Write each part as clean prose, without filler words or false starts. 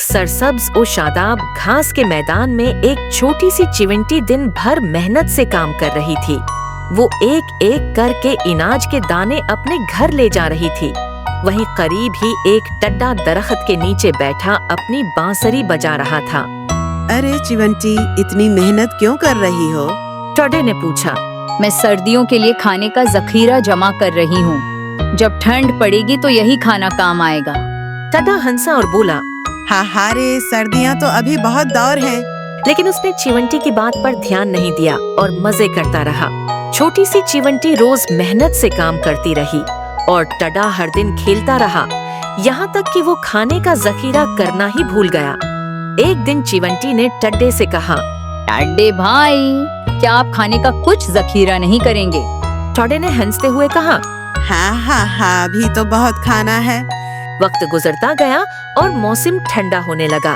एक सरसब्ज और शादाब घास के मैदान में एक छोटी सी चिवंटी दिन भर मेहनत से काम कर रही थी। वो एक एक करके अनाज के दाने अपने घर ले जा रही थी। वहीं करीब ही एक टड्डा दरख्त के नीचे बैठा अपनी बांसुरी बजा रहा था। अरे चिवंटी, इतनी मेहनत क्यों कर रही हो? टड्डे ने पूछा। मैं सर्दियों के लिए खाने का जखीरा जमा कर रही हूँ। जब ठंड पड़ेगी तो यही खाना काम आएगा। टड्डा हंसा और बोला, हाँ रे, सर्दियाँ तो अभी बहुत दौर है। लेकिन उसने चिवंटी की बात पर ध्यान नहीं दिया और मजे करता रहा। छोटी सी चिवंटी रोज मेहनत से काम करती रही और टड्डा हर दिन खेलता रहा, यहाँ तक कि वो खाने का जखीरा करना ही भूल गया। एक दिन चिवंटी ने टड्डे से कहा, टड्डे भाई, क्या आप खाने का कुछ जखीरा नहीं करेंगे? टड्डे ने हंसते हुए कहा, हाँ, अभी तो बहुत खाना है। वक्त गुजरता गया और मौसम ठंडा होने लगा,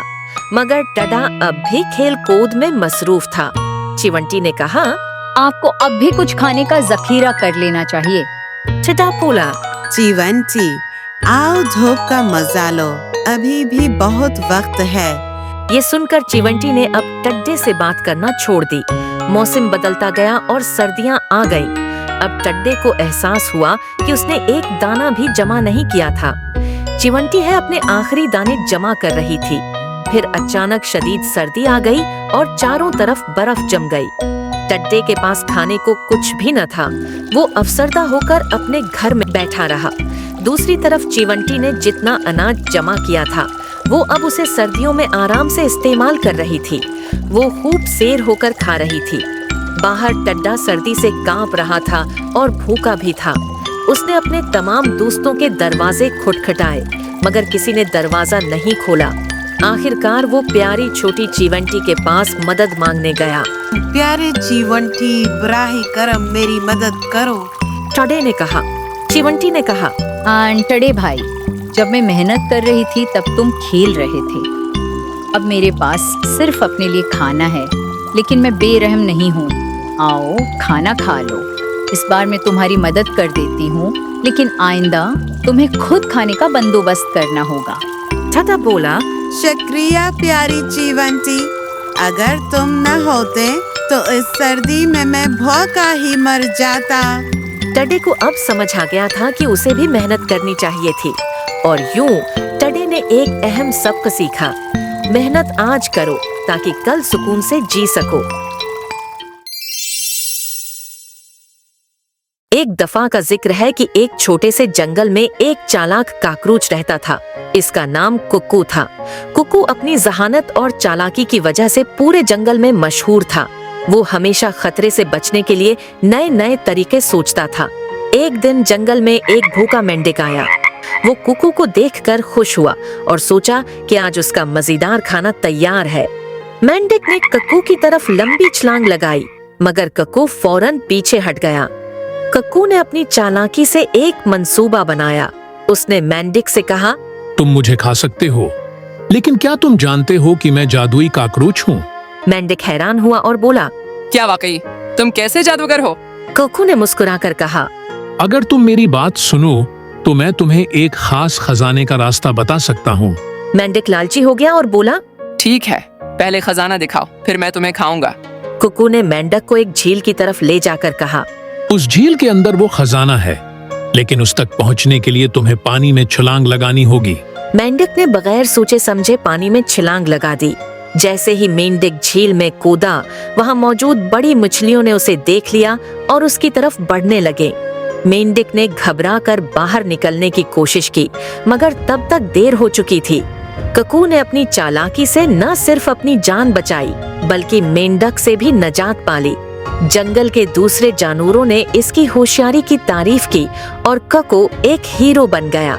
मगर टड्डा अब भी खेल कूद में मसरूफ था। चिवंटी ने कहा, आपको अब भी कुछ खाने का जखीरा कर लेना चाहिए। टड्डा बोला, चिवंटी, आओ धूप का मजा लो, अभी भी बहुत वक्त है। ये सुनकर चिवंटी ने अब टड्डे से बात करना छोड़ दी। मौसम बदलता गया और सर्दियां आ गईं। अब टड्डे को एहसास हुआ कि उसने एक दाना भी जमा नहीं किया था। चिवंटी है अपने आखिरी दाने जमा कर रही थी। फिर अचानक शदीद सर्दी आ गई और चारों तरफ बर्फ जम गई। टड्डे के पास खाने को कुछ भी न था। वो अफसरदा होकर अपने घर में बैठा रहा। दूसरी तरफ चिवंटी ने जितना अनाज जमा किया था, वो अब उसे सर्दियों में आराम से इस्तेमाल कर रही थी। वो खूब सेर होकर खा रही थी। बाहर टड्डा सर्दी से कांप रहा था और भूखा भी था। उसने अपने तमाम दोस्तों के दरवाजे खटखटाए, मगर किसी ने दरवाजा नहीं खोला। आखिरकार वो प्यारी छोटी चिवंटी के पास मदद मांगने गया। प्यारे चिवंटी, बराही करम मेरी मदद करो, टड्डे ने कहा। चिवंटी ने कहा, टड्डे भाई, जब मैं मेहनत कर रही थी तब तुम खेल रहे थे। अब मेरे पास सिर्फ अपने लिए खाना है, लेकिन मैं बेरहम नहीं हूँ। आओ खाना खा लो। इस बार मैं तुम्हारी मदद कर देती हूँ, लेकिन आइंदा तुम्हें खुद खाने का बंदोबस्त करना होगा। टड्डा बोला, शुक्रिया प्यारी चिवंटी, अगर तुम न होते तो इस सर्दी में मैं भूखा ही मर जाता। टड्डे को अब समझ आ गया था कि उसे भी मेहनत करनी चाहिए थी, और यूं टड्डे ने एक अहम सबक सीखा। मेहनत आज करो ताकि कल सुकून से जी सको। एक दफा का जिक्र है कि एक छोटे से जंगल में एक चालाक काकरोच रहता था। इसका नाम कुक्कू था। कुक्कू अपनी जहानत और चालाकी की वजह से पूरे जंगल में मशहूर था। वो हमेशा खतरे से बचने के लिए नए नए तरीके सोचता था। एक दिन जंगल में एक भूखा मेंढक आया। वो कुक्कू को देखकर खुश हुआ और सोचा कि आज उसका मजेदार खाना तैयार है। मेंढक ने कुक्कू की तरफ लंबी छलांग लगाई, मगर कुक्कू फौरन पीछे हट गया। कुक्कू ने अपनी चालाकी से एक मंसूबा बनाया। उसने मेंढक से कहा, तुम मुझे खा सकते हो, लेकिन क्या तुम जानते हो कि मैं जादुई काकरोच हूँ? मेंढक हैरान हुआ और बोला, क्या वाकई तुम कैसे जादूगर हो? कुक्कू ने मुस्कुराकर कहा, अगर तुम मेरी बात सुनो तो मैं तुम्हें एक खास खजाने का रास्ता बता सकता हूँ। मेंढक लालची हो गया और बोला, ठीक है, पहले खजाना दिखाओ, फिर मैं तुम्हें खाऊंगा। कुक्कू ने मेंढक को एक झील की तरफ ले जाकर कहा, उस झील के अंदर वो खजाना है, लेकिन उस तक पहुँचने के लिए तुम्हें पानी में छलांग लगानी होगी। मेंढक ने बगैर सोचे समझे पानी में छलांग लगा दी। जैसे ही मेंढक झील में कूदा, वहाँ मौजूद बड़ी मछलियों ने उसे देख लिया और उसकी तरफ बढ़ने लगे। मेंढक ने घबराकर बाहर निकलने की कोशिश की, मगर तब तक देर हो चुकी थी। कुक्कू ने अपनी चालाकी से न सिर्फ अपनी जान बचाई, बल्कि मेंढक से भी निजात पाली। जंगल के दूसरे जानवरों ने इसकी होशियारी की तारीफ की और कुक्कू एक हीरो बन गया।